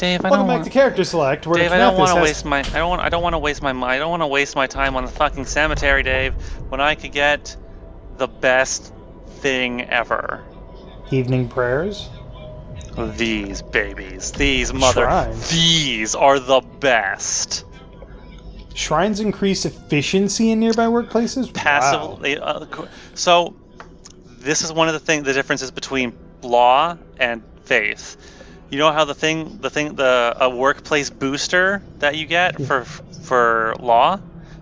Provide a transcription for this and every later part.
Dave, I Welcome don't back want. to Character Select. Where Dave, I don't Kinathis want to has- waste my. I don't want to waste my. I don't want to waste my time on the fucking cemetery, Dave. When I could get the best thing ever. Evening prayers. These babies, these mother. Shrines. These are the best. Shrines increase efficiency in nearby workplaces. Wow. Passively. So, this is one of the differences between law and faith. You know how a workplace booster that you get for law,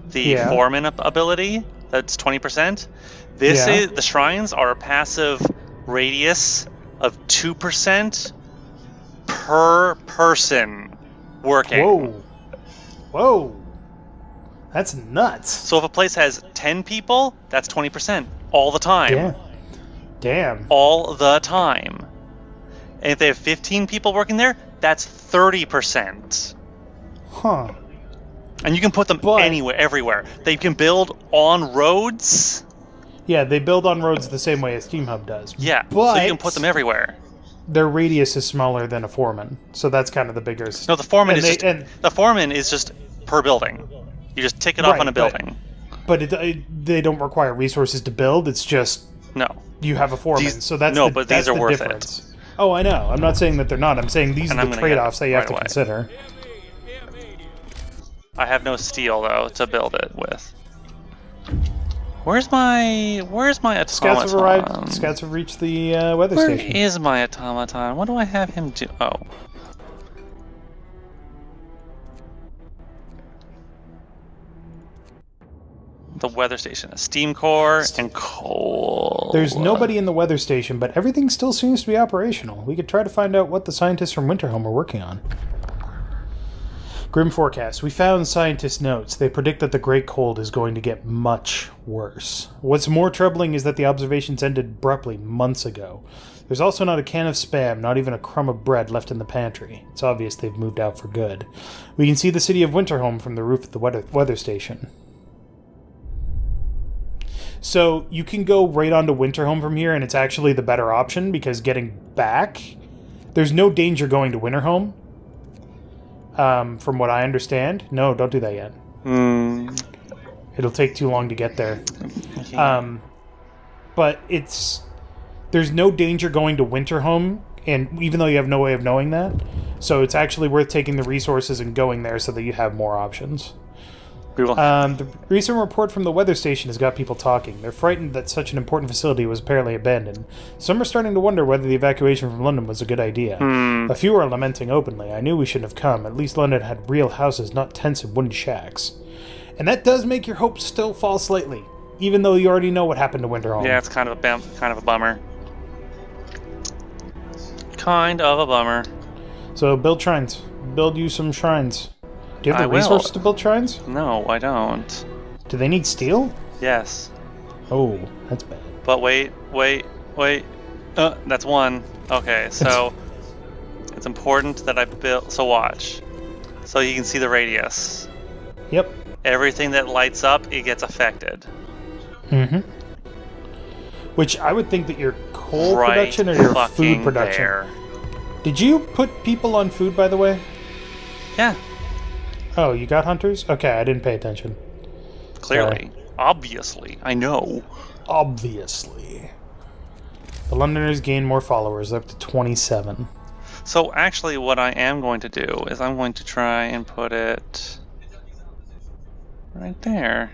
the foreman ability, that's 20%. The shrines are a passive radius of 2% per person working. Whoa. That's nuts. So if a place has 10 people, that's 20% all the time. Damn. All the time. And if they have 15 people working there, that's 30%. Huh. And you can put them anywhere, everywhere. They can build on roads. Yeah, they build on roads the same way a Steam Hub does. Yeah, but so you can put them everywhere. Their radius is smaller than a foreman, so that's kind of the biggest. No, the foreman is just per building. You just tick it off on a building. But they don't require resources to build. It's just you have a foreman, so that's but these are worth difference. it. Oh, I know. I'm not saying that they're not. I'm saying these are the trade-offs that you have to consider. I have no steel though to build it with. Where's my automaton? Scouts have arrived. Scouts have reached the weather station. Where is my automaton? What do I have him do? Oh. The weather station, a steam core, and coal. There's nobody in the weather station, but everything still seems to be operational. We could try to find out what the scientists from Winterhome are working on. Grim forecast. We found scientists' notes. They predict that the Great Cold is going to get much worse. What's more troubling is that the observations ended abruptly months ago. There's also not a can of Spam, not even a crumb of bread left in the pantry. It's obvious they've moved out for good. We can see the city of Winterhome from the roof of the weather station. So you can go right onto Winterhome from here, and it's actually the better option, because getting back, there's no danger going to Winterhome. From what I understand. No, don't do that yet. It'll take too long to get there. But there's no danger going to Winterhome, and even though you have no way of knowing that, so it's actually worth taking the resources and going there so that you have more options. The recent report from the weather station has got people talking. They're frightened that such an important facility was apparently abandoned. Some are starting to wonder whether the evacuation from London was a good idea. A few are lamenting openly. I knew we shouldn't have come. At least London had real houses, not tents and wooden shacks. And that does make your hopes still fall slightly, even though you already know what happened to Winterhome. Yeah, it's kind of a bummer. Kind of a bummer. So build shrines. Build you some shrines. Do you have the resources to build shrines? No, I don't. Do they need steel? Yes. Oh, that's bad. But wait. That's one. Okay, so it's important that I build. So watch. So you can see the radius. Yep. Everything that lights up, it gets affected. Which I would think that your coal production or your food production. There. Did you put people on food, by the way? Yeah. Oh, you got hunters? Okay, I didn't pay attention. Clearly. Obviously. I know. Obviously. The Londoners gain more followers, up to 27. So actually what I am going to do is I'm going to try and put it right there.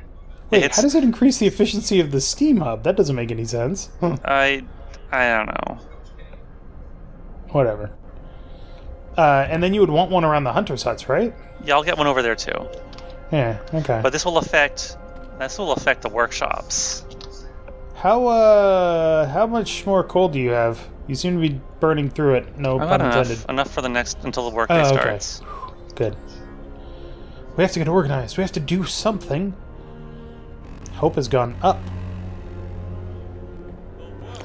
Wait, how does it increase the efficiency of the Steam Hub? That doesn't make any sense. I don't know. Whatever. And then you would want one around the hunters' huts, right? Yeah, I'll get one over there too. Yeah, okay. But this will affect the workshops. How much more coal do you have? You seem to be burning through it. No pun intended. Enough for until the workday starts. Good. We have to get organized. We have to do something. Hope has gone up.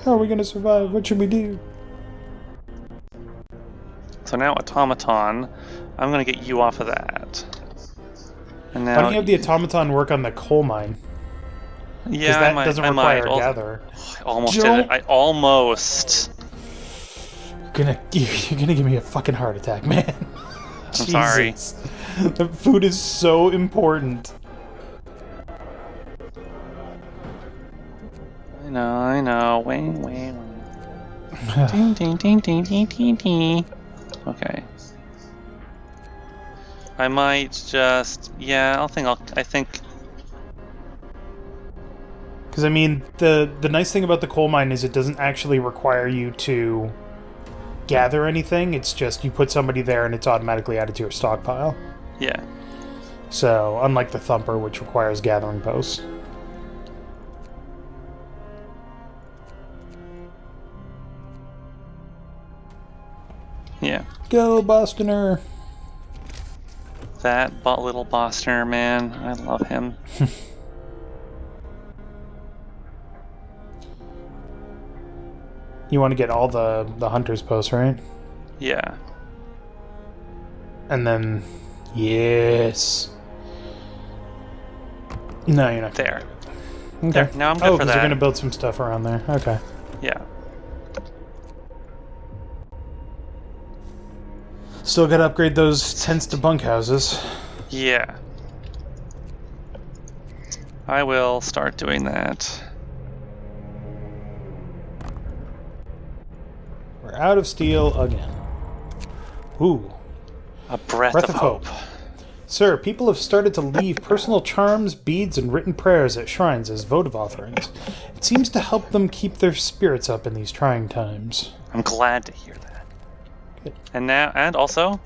How are we going to survive? What should we do? So now automaton, I'm going to get you off of that. And now why don't you have the automaton work on the coal mine? Yeah, that doesn't require a gatherer. I almost did it. I almost. You're gonna give me a fucking heart attack, man. I'm sorry. The food is so important. I know. Wait. Ding, ding, ding, ding, ding, ding, ding. Okay. I might just... Yeah, I think... Because, I mean, the nice thing about the coal mine is it doesn't actually require you to gather anything. It's just you put somebody there and it's automatically added to your stockpile. Yeah. So, unlike the Thumper, which requires gathering posts. Yeah. Go, Bostoner! That little Bostoner, man. I love him. You want to get all the Hunter's posts, right? Yeah. And then... Yes! No, you're not. There. Okay. There. Now I'm good for that. Oh, because you're going to build some stuff around there. Okay. Yeah. Still got to upgrade those tents to bunkhouses. Yeah. I will start doing that. We're out of steel again. Ooh. A breath of hope. Sir, people have started to leave personal charms, beads, and written prayers at shrines as votive offerings. It seems to help them keep their spirits up in these trying times. I'm glad to hear that. Good. And also...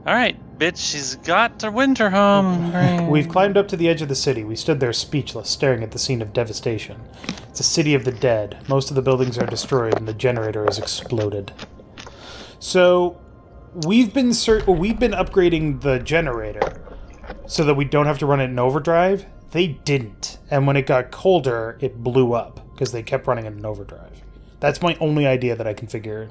Alright, bitch, she's got her winter home. We've climbed up to the edge of the city. We stood there speechless, staring at the scene of devastation. It's a city of the dead. Most of the buildings are destroyed, and the generator has exploded. So, we've been upgrading the generator so that we don't have to run it in overdrive. They didn't. And when it got colder, it blew up, because they kept running it in overdrive. That's my only idea that I can figure.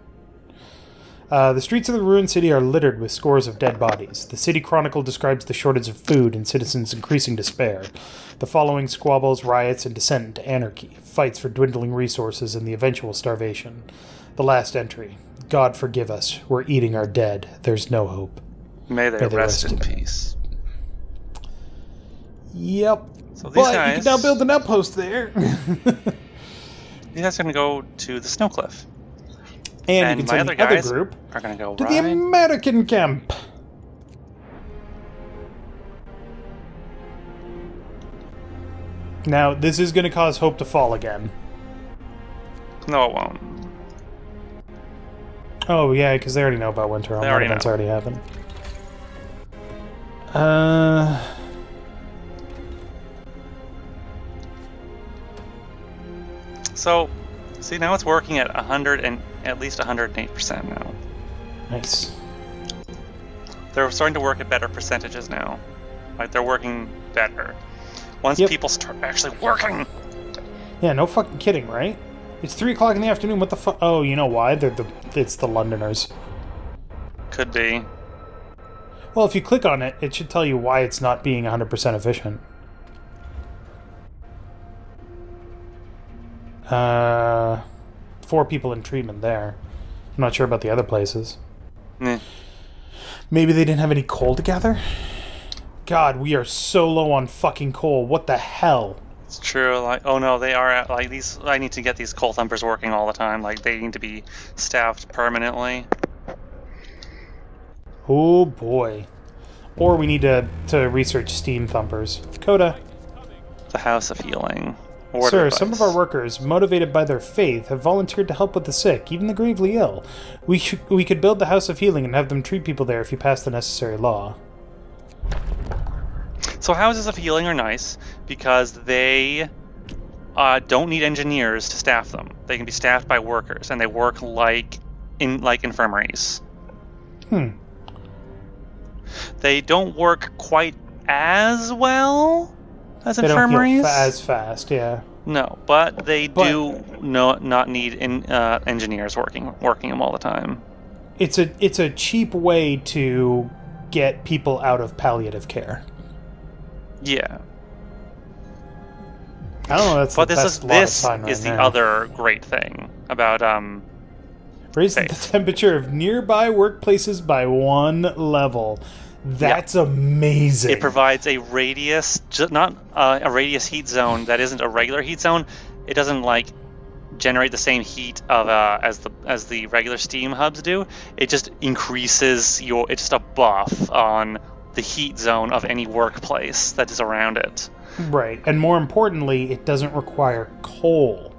The streets of the ruined city are littered with scores of dead bodies. The City Chronicle describes the shortage of food and citizens' increasing despair. The following squabbles, riots, and descent into anarchy. Fights for dwindling resources and the eventual starvation. The last entry. God forgive us. We're eating our dead. There's no hope. May they rest in peace. Yep. So these but guys, you can now build an outpost there. These guys are going to go to the snow cliff. And you can send the other group are going to go to the American camp. Now, this is going to cause Hope to fall again. No, it won't. Oh, yeah, because they already know about Winter. All that events already happened. So, see, now it's working at 100 and at least 108% now. Nice. They're starting to work at better percentages now. Like, they're working better. Once people start actually working. Yeah, no fucking kidding, right? It's 3 o'clock in the afternoon. What the fuck? Oh, you know why? It's the Londoners. Could be. Well, if you click on it, it should tell you why it's not being 100% efficient. 4 people in treatment there. I'm not sure about the other places. Maybe they didn't have any coal to gather? God, we are so low on fucking coal. What the hell? It's true. Like, oh no, they are at, like, these. I need to get these coal thumpers working all the time. Like, they need to be staffed permanently. Oh boy. Or we need to research steam thumpers. Coda. The House of Healing. Sir, some of our workers, motivated by their faith, have volunteered to help with the sick, even the gravely ill. We could build the House of Healing and have them treat people there if you pass the necessary law. So Houses of Healing are nice because they don't need engineers to staff them. They can be staffed by workers, and they work like infirmaries. They don't work quite as well as infirmaries. They don't heal as fast, yeah. No, but they do not need engineers working them all the time. It's a cheap way to get people out of palliative care. Yeah. I don't know. That's but the this best is sign right the now. other great thing about Raises the temperature of nearby workplaces by 1 level. That's amazing. It provides a radius, not a radius heat zone that isn't a regular heat zone. It doesn't like generate the same heat of as the regular steam hubs do. It just increases it's just a buff on the heat zone of any workplace that is around it. Right, and more importantly, it doesn't require coal.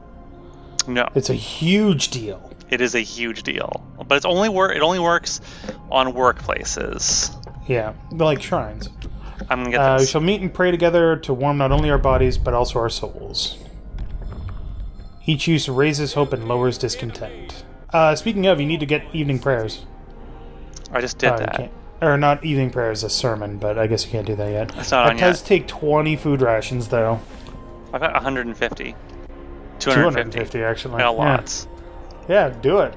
No, it's a huge deal. It is a huge deal, but it only works on workplaces. Yeah, like shrines. I'm gonna get this. We shall meet and pray together to warm not only our bodies but also our souls. Each use raises hope and lowers discontent. Speaking of, you need to get evening prayers. I just did that. Or not evening prayers, a sermon, but I guess you can't do that yet. It's not on yet. It does take 20 food rations, though. I've got 150. 250, actually. I got lots. Yeah, do it.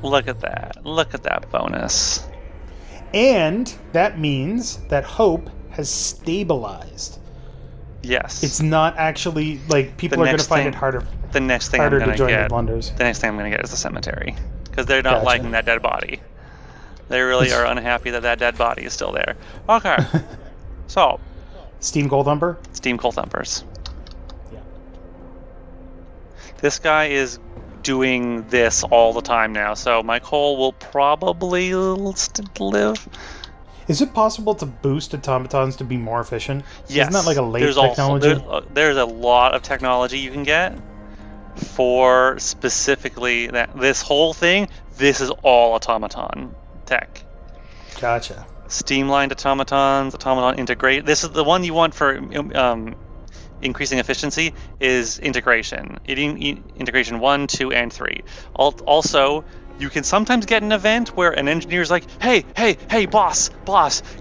Look at that. Look at that bonus. And that means that hope has stabilized. Yes. It's not actually, like, people are going to find it harder. The next thing I'm going to get... The next thing I'm going to get is the cemetery. Because they're not liking that dead body. They really are unhappy that dead body is still there. Okay. So. Steam Coal Thumper? Steam Coal Thumpers. Yeah. This guy is doing this all the time now, so my coal will probably live. Is it possible to boost automatons to be more efficient? Yes. Isn't that like a late technology? There's a lot of technology you can get for specifically this whole thing. This is all automaton tech. Gotcha. Streamlined automatons, automaton integrate. This is the one you want for increasing efficiency is integration. Integration 1, 2, and 3. Also, you can sometimes get an event where an engineer's like, hey, boss,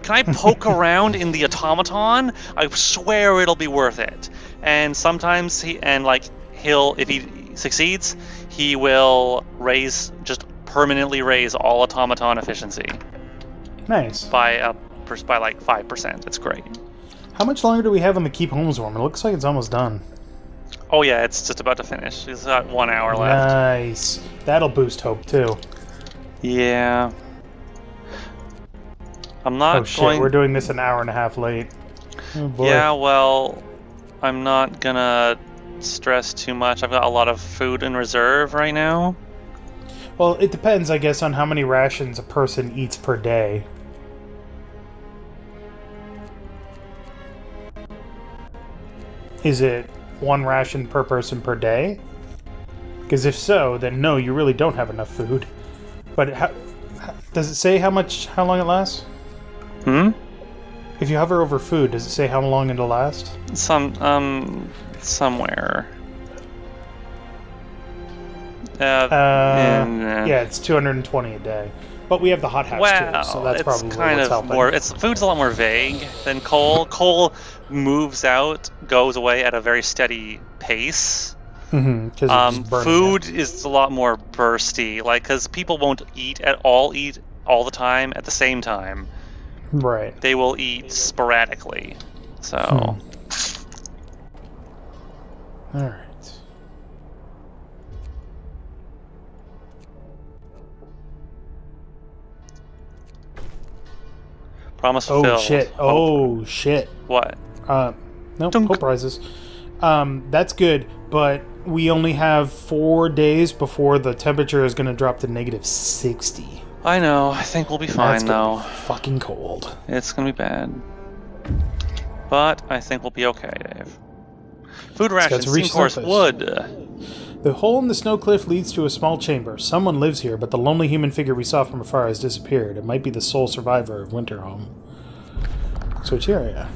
can I poke around in the automaton? I swear it'll be worth it. And sometimes if he succeeds, he will permanently raise all automaton efficiency. Nice. By like 5%. It's great. How much longer do we have on the Keep Homes Warm? It looks like it's almost done. Oh yeah, it's just about to finish. It's got 1 hour left. Nice. That'll boost hope too. Yeah. I'm not Oh shit, we're doing this an hour and a half late. Oh boy. Yeah, well, I'm not gonna stress too much. I've got a lot of food in reserve right now. Well, it depends, I guess, on how many rations a person eats per day. Is it 1 ration per person per day? Because if so, then no, you really don't have enough food. But does it say how long it lasts? If you hover over food, does it say how long it'll last? Somewhere. Yeah, it's 220 a day. But we have the hot house too, so that's probably what's helping. Food's a lot more vague than coal. Coal goes away at a very steady pace. Food is a lot more bursty, because people won't eat all the time at the same time. Right. They will eat sporadically. So. All right. Promise fulfilled. Oh shit. What? Nope, hope prizes. That's good, but we only have 4 days before the temperature is going to drop to -60. I know. I think we'll be fine, though. Be fucking cold. It's going to be bad. But I think we'll be okay, Dave. Food rations, of course, wood. The hole in the snow cliff leads to a small chamber. Someone lives here, but the lonely human figure we saw from afar has disappeared. It might be the sole survivor of Winterhome. So it's here, yeah.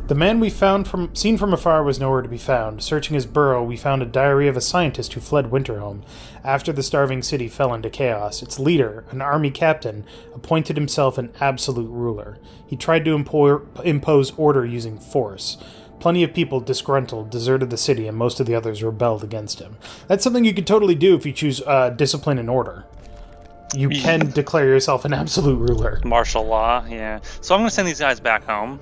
The man we seen from afar was nowhere to be found. Searching his burrow, we found a diary of a scientist who fled Winterhome after the starving city fell into chaos. Its leader, an army captain, appointed himself an absolute ruler. He tried to impose order using force. Plenty of people, disgruntled, deserted the city, and most of the others rebelled against him. That's something you could totally do if you choose discipline and order. You can declare yourself an absolute ruler. Martial law, yeah. So I'm going to send these guys back home.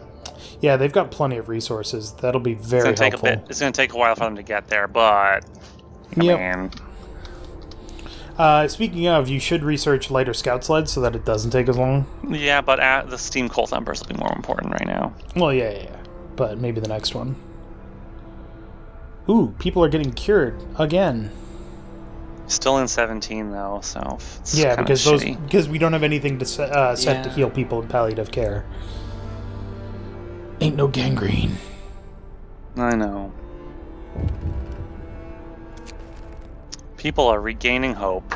Yeah, they've got plenty of resources. That'll be very helpful. It's going to take a while for them to get there, but... Man. Speaking of, you should research lighter scout sleds so that it doesn't take as long. Yeah, but the steam coal thumpers will be more important right now. Well, yeah. But maybe the next one. Ooh, people are getting cured again. Still in 17 though, so it's yeah, because we don't have anything to set to heal people in palliative care. Ain't no gangrene. I know. People are regaining hope.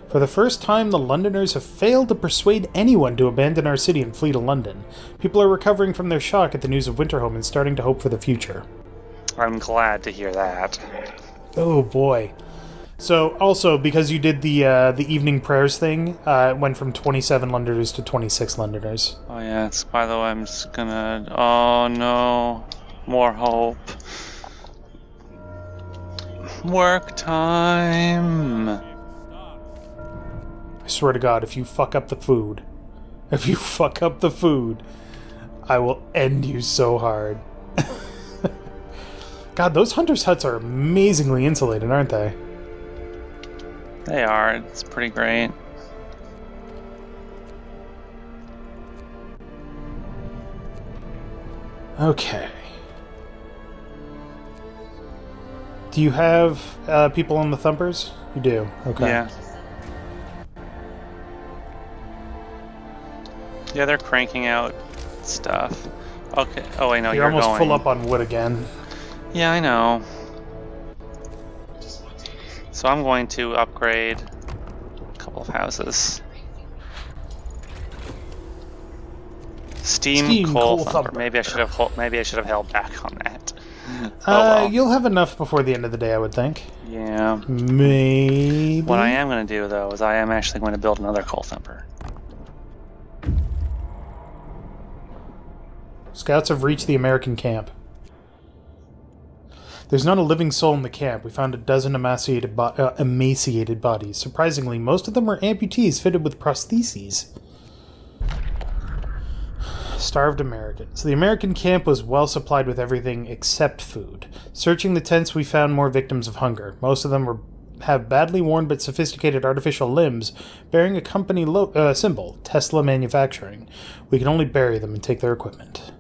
For the first time, the Londoners have failed to persuade anyone to abandon our city and flee to London. People are recovering from their shock at the news of Winterhome and starting to hope for the future. I'm glad to hear that. Oh boy. So, also, because you did the evening prayers thing, it went from 27 Londoners to 26 Londoners. Oh yeah, by the way, I'm just gonna... Oh no. More hope. Work time. I swear to God, if you fuck up the food, I will end you so hard. God, those hunters' huts are amazingly insulated, aren't they? They are. It's pretty great. Okay. Do you have people on the thumpers? You do. Okay. Yeah. Yeah, they're cranking out stuff. Okay. Oh wait, no, you're almost going. Full up on wood again. Yeah, I know. So I'm going to upgrade a couple of houses. Steam coal thumper. Maybe I should have held back on that. Well. You'll have enough before the end of the day, I would think. Yeah. Maybe. What I am going to do though is I am actually going to build another coal thumper. Scouts have reached the American camp. There's not a living soul in the camp. We found a dozen emaciated bodies. Surprisingly, most of them were amputees fitted with prostheses. Starved Americans. The American camp was well supplied with everything except food. Searching the tents, we found more victims of hunger. Most of them have badly worn but sophisticated artificial limbs bearing a company symbol, Tesla Manufacturing. We can only bury them and take their equipment.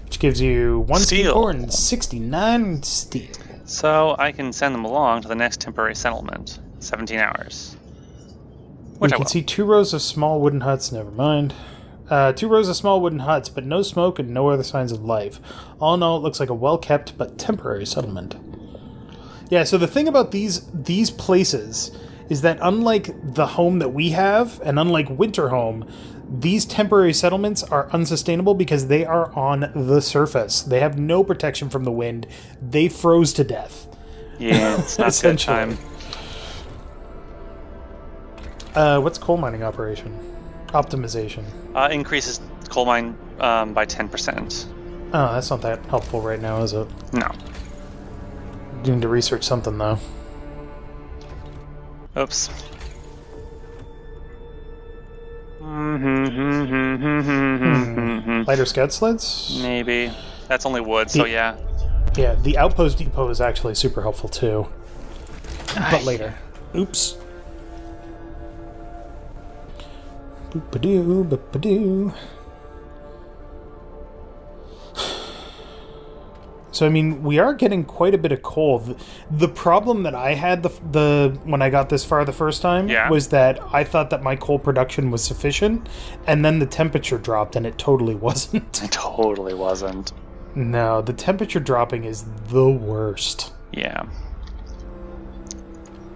Which gives you 1 steel ore and 69 steel. So I can send them along to the next temporary settlement. 17 hours. We can see 2 rows of small wooden huts. Never mind. 2 rows of small wooden huts, but no smoke and no other signs of life. All in all, it looks like a well-kept but temporary settlement. Yeah, so the thing about these places is that unlike the home that we have, and unlike Winterhome, these temporary settlements are unsustainable because they are on the surface. They have no protection from the wind. They froze to death. Yeah, it's not good time. What's coal mining operation? Optimization. Increases coal mine by 10%. Oh, that's not that helpful right now, is it? No. You need to research something, though. Oops. Lighter scout sleds? Maybe. That's only wood, so yeah. Yeah, the outpost depot is actually super helpful, too. But later. Oops. Boop-a-doo, boop-a-doo. So, I mean, we are getting quite a bit of coal. The problem that I had when I got this far the first time was that I thought that my coal production was sufficient, and then the temperature dropped, and it totally wasn't. It totally wasn't. No, the temperature dropping is the worst. Yeah.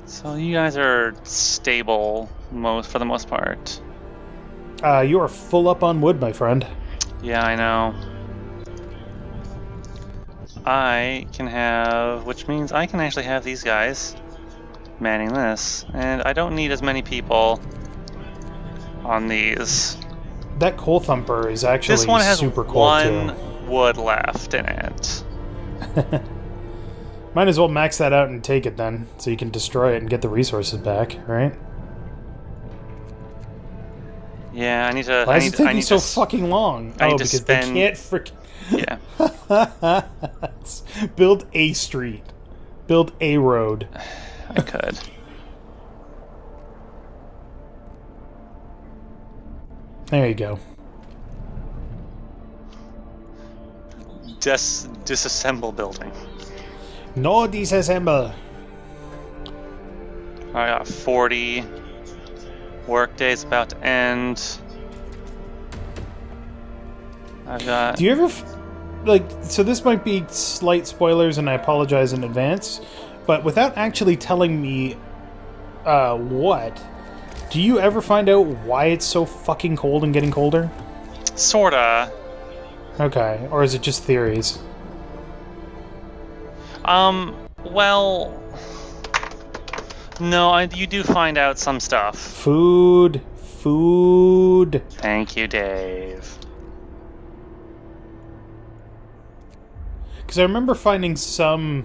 So you guys are stable for the most part. You are full up on wood, my friend. Yeah, I know. I can have, which means I can actually have these guys manning this, and I don't need as many people on these. That coal thumper is actually this one has super cool one wood left in it. Might as well max that out and take it then, so you can destroy it and get the resources back, right? Yeah, I need to. Why is it taking so fucking long? Because they can't freaking. Yeah. Build a street. Build a road. I could. There you go. Disassemble building. No disassemble. I got 40. Workday's about to end. I've got... Do you ever... so this might be slight spoilers, and I apologize in advance, but without actually telling me what, do you ever find out why it's so fucking cold and getting colder? Sorta. Okay, or is it just theories? Well... No, you do find out some stuff. Food. Thank you, Dave. Because I remember finding some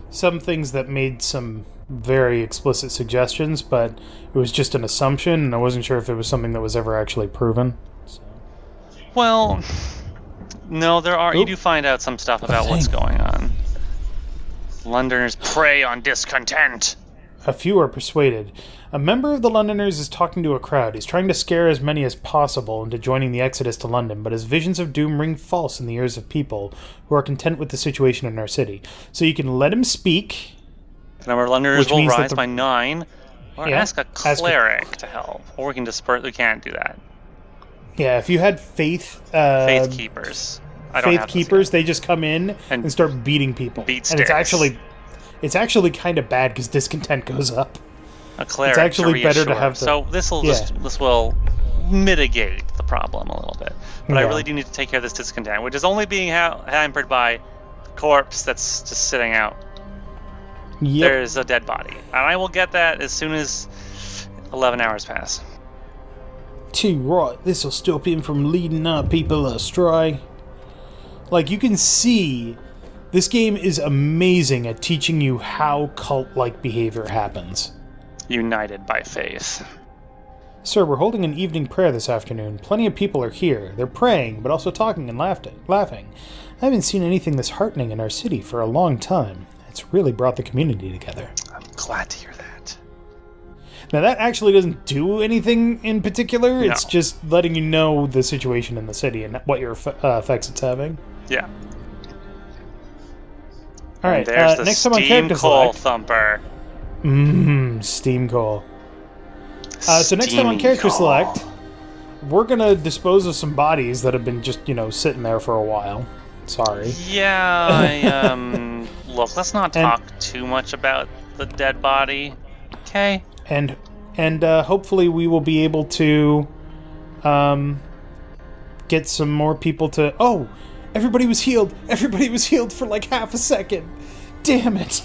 things that made some very explicit suggestions, but it was just an assumption, and I wasn't sure if it was something that was ever actually proven. So. Well, no, there are. You do find out some stuff about what's going on. Londoners prey on discontent. A few are persuaded. A member of the Londoners is talking to a crowd. He's trying to scare as many as possible into joining the exodus to London, but his visions of doom ring false in the ears of people who are content with the situation in our city. So you can let him speak. The number of Londoners will rise by 9, or ask a cleric to help. Or we can disperse. We can't do that. Yeah, if you had faith... faith keepers. Faith keepers, they just come in and start beating people. Beat sticks. And it's actually kind of bad because discontent goes up. A cleric. It's actually better to have the... So this will mitigate the problem a little bit. But I really do need to take care of this discontent, which is only being hampered by the corpse that's just sitting out. Yep. There's a dead body. And I will get that as soon as 11 hours pass. Too right. This will stop him from leading our people astray. Like, you can see... This game is amazing at teaching you how cult-like behavior happens. United by faith. Sir, we're holding an evening prayer this afternoon. Plenty of people are here. They're praying, but also talking and laughing. I haven't seen anything this heartening in our city for a long time. It's really brought the community together. I'm glad to hear that. Now, that actually doesn't do anything in particular. No. It's just letting you know the situation in the city and what your effects it's having. Yeah. All right, there's the next time on Steam Coal Thumper. Steam Coal. So next time on Character Select, we're going to dispose of some bodies that have been just, sitting there for a while. Sorry. Yeah, look, let's not talk too much about the dead body, okay? And hopefully we will be able to get some more people to... Oh! Everybody was healed. Everybody was healed for like half a second. Damn it.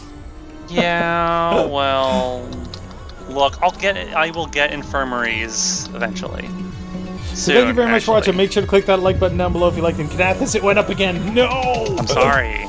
Yeah, well, look, I will get infirmaries eventually. So thank you very much for watching. Make sure to click that like button down below if you liked it. Kinathis, it went up again. No! I'm sorry.